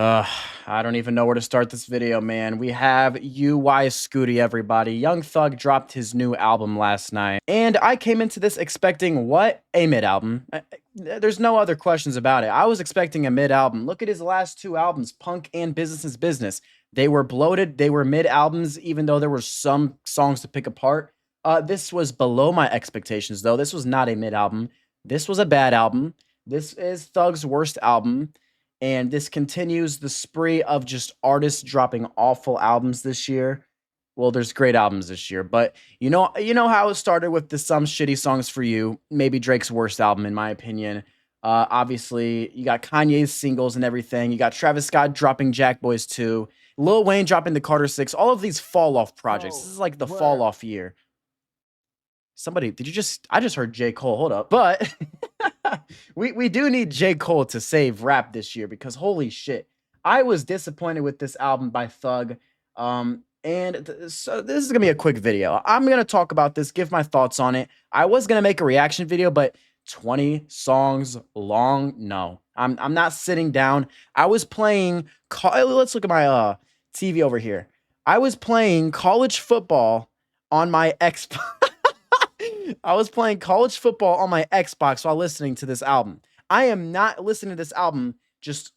Uh, I don't even know where to start this video, man. We have SCUTI, everybody. Young Thug dropped his new album last night, and I came into this expecting what? A mid-album. There's no other questions about it. I was expecting a mid-album. Look at his last two albums, Punk and Business is Business. They were bloated. They were mid-albums, even though there were some songs to pick apart. This was below my expectations, though. This was not a mid-album. This was a bad album. This is Thug's worst album. And this continues the spree of just artists dropping awful albums this year. Well, there's great albums this year, but you know how it started with the Some Shitty Songs for You, maybe Drake's worst album in my opinion. Obviously, you got Kanye's singles and everything. You got Travis Scott dropping Jack Boys 2, Lil Wayne dropping the Carter 6. All of these fall off projects. This is like the fall off year. Somebody, I just heard J. Cole. Hold up. But we do need J. Cole to save rap this year because holy shit. I was disappointed with this album by Thug. So this is gonna be a quick video. I'm gonna talk about this, give my thoughts on it. I was gonna make a reaction video, but 20 songs long, no. I'm not sitting down. I was playing. Let's look at my TV over here. I was playing college football on my Xbox. I was playing college football on my Xbox while listening to this album. I am not listening to this album just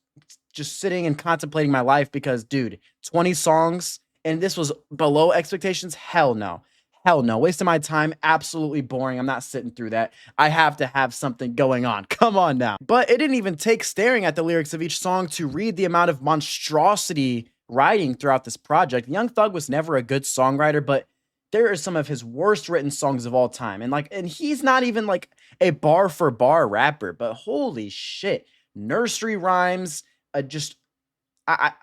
sitting and contemplating my life because, dude, 20 songs and this was below expectations. Hell no. Hell no. Wasting my time. Absolutely boring. I'm not sitting through that. I have to have something going on. Come on now. But it didn't even take staring at the lyrics of each song to read the amount of monstrosity writing throughout this project. Young Thug was never a good songwriter, but there are some of his worst written songs of all time. And he's not even like a bar for bar rapper, but holy shit. Nursery rhymes, just I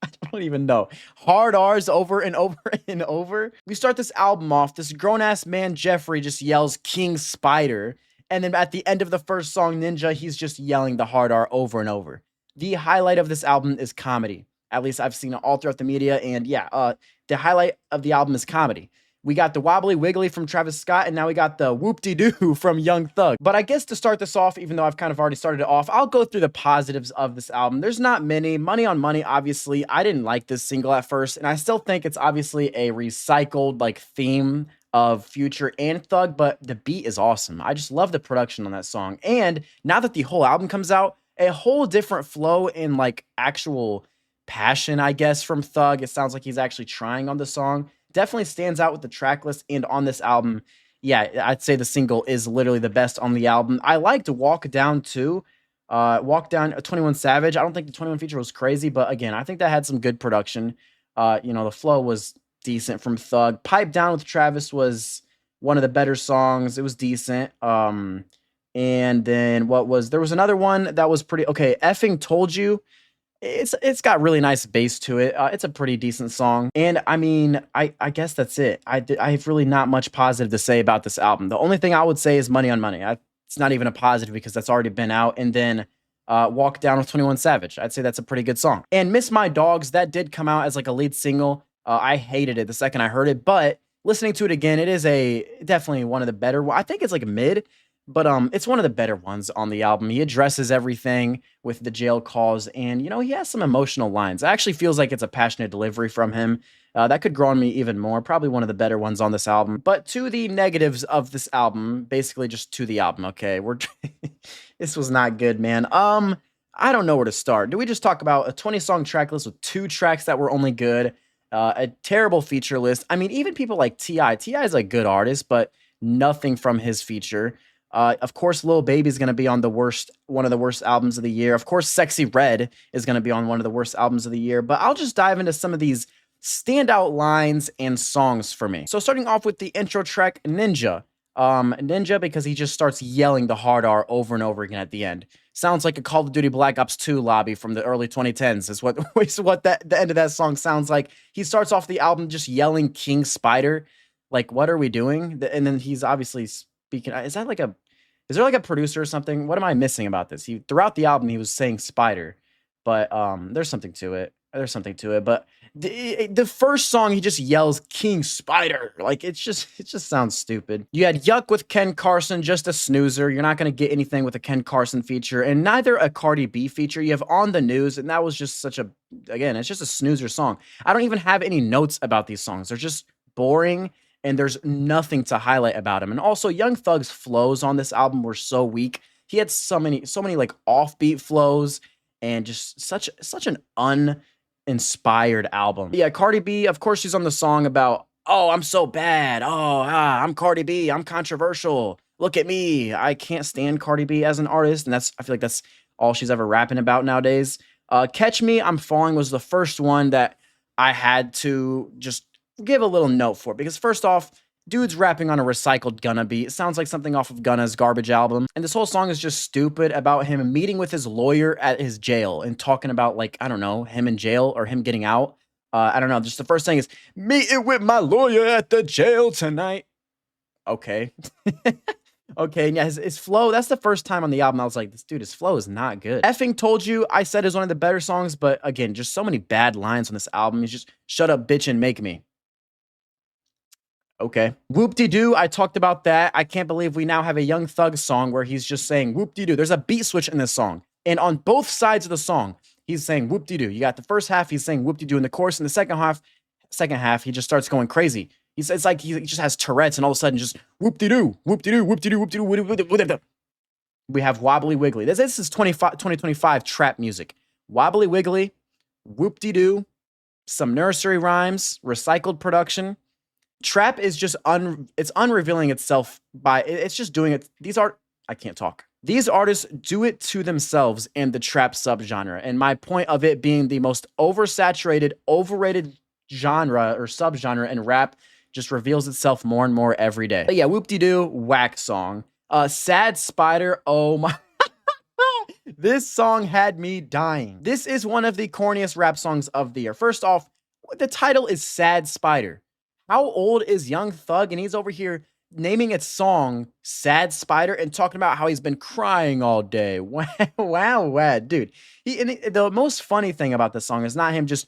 I don't even know. Hard R's over and over and over. We start this album off. This grown ass man, Jeffrey, just yells King Spider. And then at the end of the first song, Ninja, he's just yelling the hard R over and over. The highlight of this album is comedy. At least I've seen it all throughout the media. And yeah, the highlight of the album is comedy. We got the Wobbly Wiggly from Travis Scott, and now we got the Whoop-De-Doo from Young Thug. But I guess to start this off, even though I've kind of already started it off, I'll go through the positives of this album. There's not many. Money on Money, obviously. I didn't like this single at first, and I still think it's obviously a recycled like theme of Future and Thug, but the beat is awesome. I just love the production on that song. And now that the whole album comes out, a whole different flow and like actual passion, I guess, from Thug. It sounds like he's actually trying on the song. Definitely stands out with the track list and on this album. Yeah, I'd say the single is literally the best on the album. I liked Walk Down too. Walk Down, 21 Savage. I don't think the 21 feature was crazy, but again, I think that had some good production. The flow was decent from Thug. Pipe Down with Travis was one of the better songs. It was decent. And then there was another one that was pretty okay. Effing Told You. It's got really nice bass to it. It's a pretty decent song. And I mean, I guess that's it. I have really not much positive to say about this album. The only thing I would say is Money on Money. It's not even a positive because that's already been out. And then Walk Down with 21 Savage. I'd say that's a pretty good song. And Miss My Dogs, that did come out as like a lead single. I hated it the second I heard it, but listening to it again, it is definitely one of the better. I think it's like mid. But it's one of the better ones on the album. He addresses everything with the jail calls, and he has some emotional lines. It actually feels like it's a passionate delivery from him. That could grow on me even more. Probably one of the better ones on this album. But to the negatives of this album, basically just to the album. Okay, this was not good, man. I don't know where to start. Do we just talk about a 20-song track list with 2 tracks that were only good? A terrible feature list. I mean, even people like T.I. T.I. is a good artist, but nothing from his feature. Of course, Lil Baby is going to be on one of the worst albums of the year. Of course, Sexy Red is going to be on one of the worst albums of the year. But I'll just dive into some of these standout lines and songs for me. So starting off with the intro track, Ninja. Ninja because he just starts yelling the hard R over and over again at the end. Sounds like a Call of Duty Black Ops 2 lobby from the early 2010s is what the end of that song sounds like. He starts off the album just yelling King Spider. Like, what are we doing? And then he's obviously speaking. Is there like a producer or something? What am I missing about this? Throughout the album he was saying Spider, but there's something to it. There's something to it, but the first song he just yells King Spider. Like it just sounds stupid. You had Yuck with Ken Carson, just a snoozer. You're not gonna get anything with a Ken Carson feature, and neither a Cardi B feature. You have On the News, and that was just such a, again, it's just a snoozer song. I don't even have any notes about these songs. They're just boring, and there's nothing to highlight about him. And also, Young Thug's flows on this album were so weak. He had so many like offbeat flows, and just such an uninspired album. Yeah, Cardi B, of course, she's on the song about, oh, I'm so bad. Oh, I'm Cardi B. I'm controversial. Look at me. I can't stand Cardi B as an artist, and I feel like that's all she's ever rapping about nowadays. Catch Me, I'm Falling was the first one that I had to just give a little note for, because first off, dude's rapping on a recycled Gunna beat. It sounds like something off of Gunna's Garbage album. And this whole song is just stupid about him meeting with his lawyer at his jail and talking about, like, I don't know, him in jail or him getting out. I don't know. Just the first thing is, meeting with my lawyer at the jail tonight. Okay. Okay, and yeah, his flow, that's the first time on the album I was like, this dude, his flow is not good. Effing Told You, I said, is one of the better songs, but again, just so many bad lines on this album. He's just, shut up, bitch, and make me. Okay. Whoop-de-doo, I talked about that. I can't believe we now have a Young Thug song where he's just saying whoop-de-doo. There's a beat switch in this song. And on both sides of the song, he's saying whoop-de-doo. You got the first half, he's saying whoop-de-doo in the chorus, and the second half, he just starts going crazy. It's like he just has Tourette's, and all of a sudden just whoop-de-doo, whoop-de-doo, whoop-de-doo, whoop-de-doo, whoop-de-doo. We have Wobbly Wiggly. This is 2025 trap music. Wobbly Wiggly, whoop-de-doo, some nursery rhymes, recycled production. Trap is just it's unrevealing itself by it's just doing it. I can't talk. These artists do it to themselves in the trap subgenre, and my point of it being the most oversaturated, overrated genre or subgenre in rap just reveals itself more and more every day. But yeah, Whoop-de-doo, whack song. Sad Spider, oh my. This song had me dying. This is one of the corniest rap songs of the year. First off, the title is Sad Spider. How old is Young Thug? And he's over here naming its song Sad Spider and talking about how he's been crying all day. Wow, dude. The most funny thing about this song is not him just,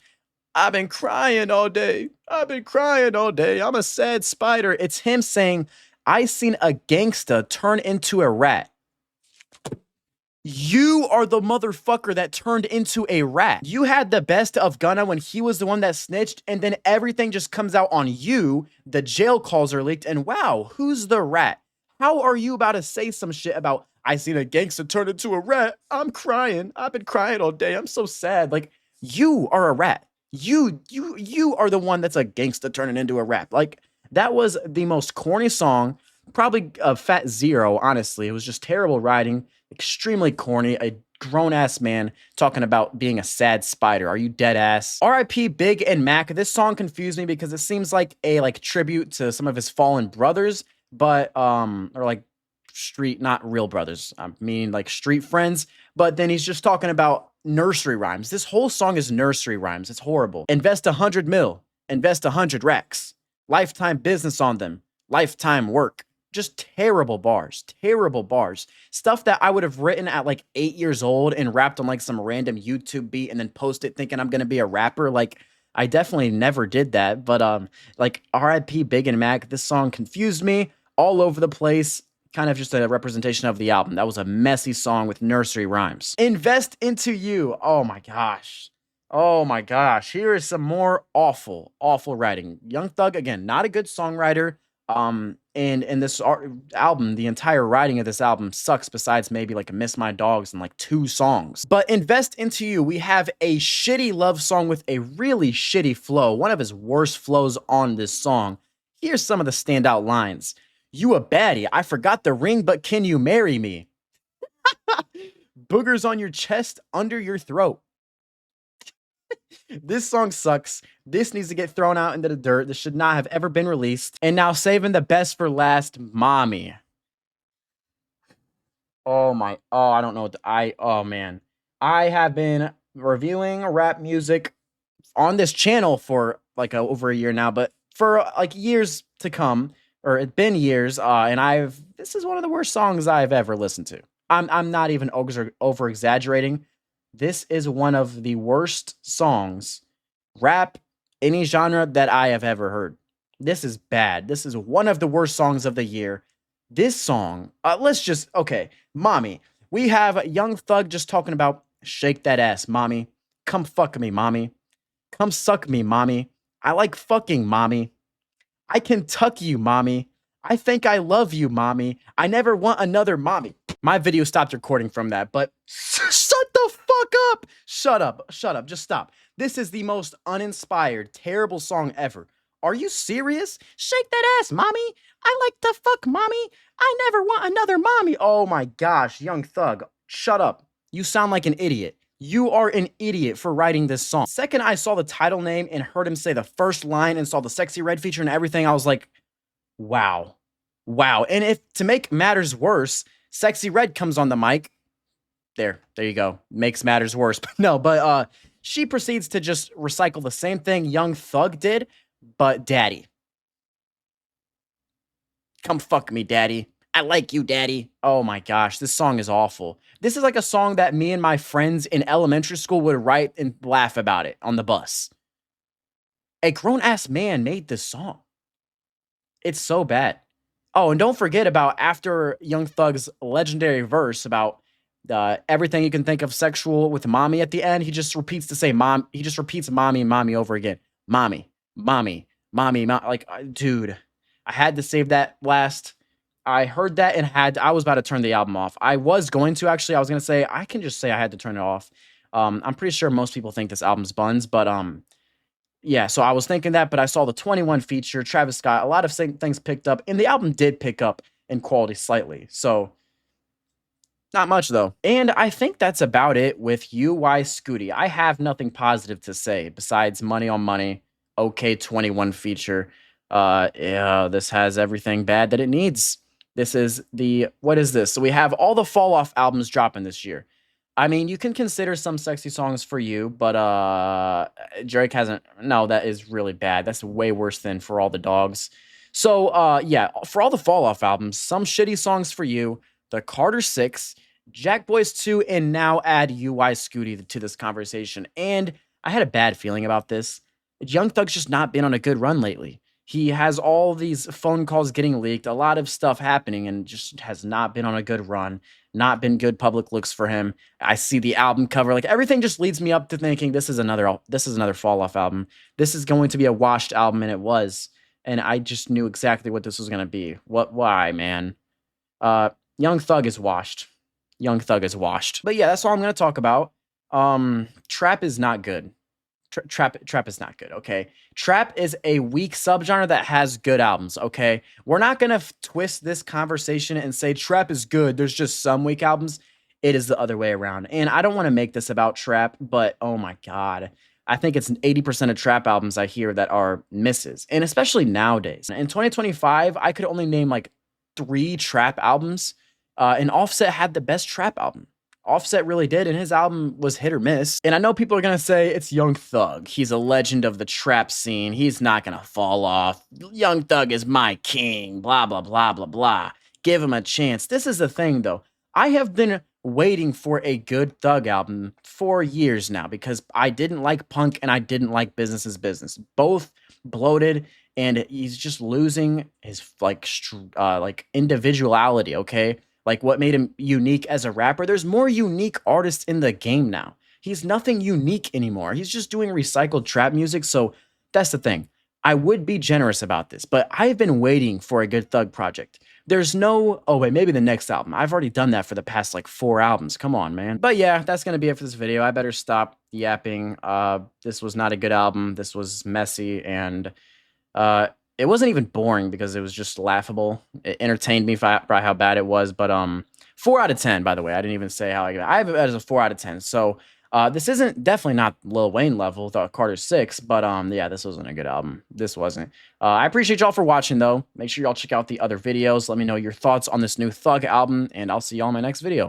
I've been crying all day. I've been crying all day. I'm a sad spider. It's him saying, I seen a gangsta turn into a rat. You are the motherfucker that turned into a rat. You had the best of Gunna when he was the one that snitched, and then everything just comes out on you. The jail calls are leaked, and wow, who's the rat? How are you about to say some shit about, I seen a gangster turn into a rat? I'm crying. I've been crying all day. I'm so sad. Like, you are a rat. You are the one that's a gangster turning into a rat. Like, that was the most corny song, probably a fat zero, honestly. It was just terrible writing. Extremely corny, a grown-ass man talking about being a sad spider. Are you dead ass? R.I.P. Big and Mac. This song confused me because it seems like a tribute to some of his fallen brothers, but or like street, not real brothers. I mean like street friends. But then he's just talking about nursery rhymes. This whole song is nursery rhymes. It's horrible. Invest 100 mil. Invest 100 racks. Lifetime business on them. Lifetime work. Just terrible bars, stuff that I would have written at like 8 years old and rapped on like some random YouTube beat and then post it thinking I'm going to be a rapper. Like, I definitely never did that, but like RIP Big and Mac, this song confused me all over the place. Kind of just a representation of the album. That was a messy song with nursery rhymes. Invest Into You. Oh my gosh. Here is some more awful writing. Young Thug, again, not a good songwriter. And in this album, the entire writing of this album sucks besides maybe like Miss My Dogs and like 2 songs. But Invest Into You, we have a shitty love song with a really shitty flow. One of his worst flows on this song. Here's some of the standout lines. You a baddie. I forgot the ring, but can you marry me? Boogers on your chest, under your throat. This song sucks. This needs to get thrown out into the dirt. This should not have ever been released. And now saving the best for last, Mommy. I don't know oh man. I have been reviewing rap music on this channel for like over a year now, but for like years to come, or it's been years, and this is one of the worst songs I've ever listened to. I'm not even over exaggerating. This is one of the worst songs rap, any genre that I have ever heard. This is bad. This is one of the worst songs of the year. This song, let's just, okay, Mommy. We have Young Thug just talking about shake that ass, mommy. Come fuck me, mommy. Come suck me, mommy. I like fucking, mommy. I can tuck you, mommy. I think I love you, mommy. I never want another mommy. My video stopped recording from that, but shut the fuck up. Shut up. Shut up. Just stop. This is the most uninspired, terrible song ever. Are you serious? Shake that ass, mommy. I like to fuck, mommy. I never want another mommy. Oh my gosh, Young Thug. Shut up. You sound like an idiot. You are an idiot for writing this song. Second I saw the title name and heard him say the first line and saw the Sexy Red feature and everything, I was like, wow. Wow. And if to make matters worse, Sexy Red comes on the mic. There you go. Makes matters worse. But she proceeds to just recycle the same thing Young Thug did, but daddy. Come fuck me, daddy. I like you, daddy. Oh my gosh, this song is awful. This is like a song that me and my friends in elementary school would write and laugh about it on the bus. A grown-ass man made this song. It's so bad. Oh, and don't forget about after Young Thug's legendary verse about everything you can think of sexual with mommy at the end, he just repeats to say mom. He just repeats mommy and mommy over again. Mommy, mommy, mommy, like, dude, I had to save that last. I heard that and I was about to turn the album off. I was going to actually. I was going to say, I can just say I had to turn it off. I'm pretty sure most people think this album's buns, but yeah, so I was thinking that, but I saw the 21 feature, Travis Scott, a lot of things picked up, and the album did pick up in quality slightly. So not much though. And I think that's about it with UY SCUTI. I have nothing positive to say besides money on money. Okay, 21 feature. Yeah, this has everything bad that it needs. This is what is this? So we have all the Fall Off albums dropping this year. I mean, you can consider some sexy songs for you, but Drake hasn't. No, that is really bad. That's way worse than For All the Dogs. So yeah, for all the Fall Off albums, some shitty songs for you, the Carter 6, Jack Boys 2, and now add UY SCUTI to this conversation. And I had a bad feeling about this. Young Thug's just not been on a good run lately. He has all these phone calls getting leaked, a lot of stuff happening, and just has not been on a good run. Not been good public looks for him. I see the album cover, like everything just leads me up to thinking this is another Fall Off album. This is going to be a washed album, and it was. And I just knew exactly what this was going to be. Why, man? Young Thug is washed. Young Thug is washed. But yeah, that's all I'm going to talk about. Trap is not good. Trap is not good, okay? Trap is a weak subgenre that has good albums, okay? We're not gonna twist this conversation and say trap is good, there's just some weak albums. It is the other way around. And I don't want to make this about trap, but oh my god. I think it's 80% of trap albums I hear that are misses, and especially nowadays. In 2025, I could only name like 3 trap albums, and Offset had the best trap album. Offset really did, and his album was hit or miss. And I know people are gonna say it's Young Thug. He's a legend of the trap scene. He's not gonna fall off. Young Thug is my king. Blah, blah, blah, blah, blah. Give him a chance. This is the thing, though. I have been waiting for a good Thug album for years now because I didn't like Punk and I didn't like Business is Business. Both bloated, and he's just losing his like individuality, okay? Like what made him unique as a rapper. There's more unique artists in the game now. He's nothing unique anymore. He's just doing recycled trap music. So that's the thing. I would be generous about this, but I've been waiting for a good Thug project. There's no, oh wait, maybe the next album. I've already done that for the past like 4 albums. Come on, man. But yeah, that's going to be it for this video. I better stop yapping. This was not a good album. This was messy, and it wasn't even boring because it was just laughable. It entertained me by how bad it was, but 4 out of 10, by the way. I didn't even say how I have it as a 4 out of 10. So this isn't definitely not Lil Wayne level, the Carter 6, but yeah, this wasn't a good album. This wasn't. I appreciate y'all for watching, though. Make sure y'all check out the other videos. Let me know your thoughts on this new Thug album, and I'll see y'all in my next video.